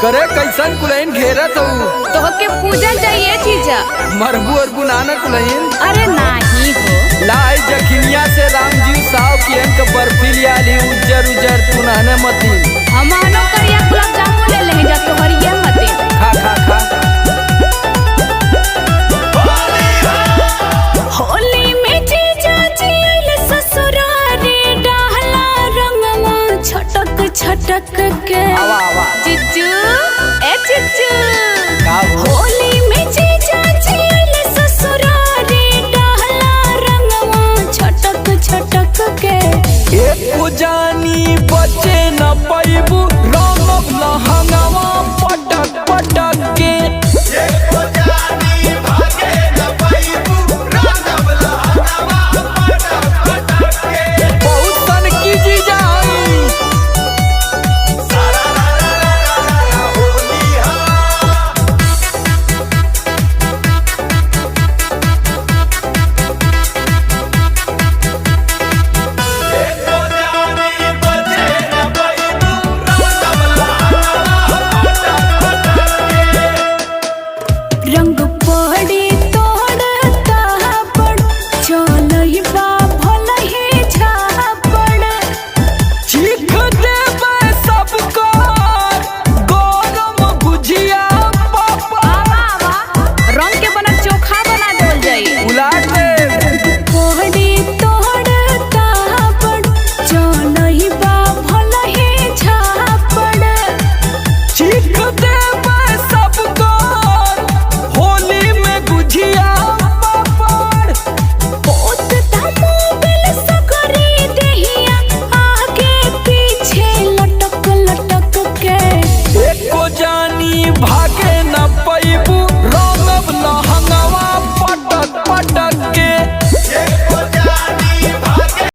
करे कैसन कुलैन घेरत हो तो के पूजन चाहिए चीजा मरबू और बुनाना कुलैन। अरे नहीं हो लाई जखिनिया से राम जी साव कियन का बर्फी लिया ली उज्जर उज्जर तुनाने मती हमानो करिया गुलाब जामुन ले लेंगे जा तो हरिया मती खा खा खा। होली में जीजा जील ससुरारी डाहला रंगवा छटक छटक के आवा आवा चिच्चू ए चिच्चू हो? होली में जीजा जील ससुरारी डाहला रंगवा छटक छटक के एक जानी बचे न पैबू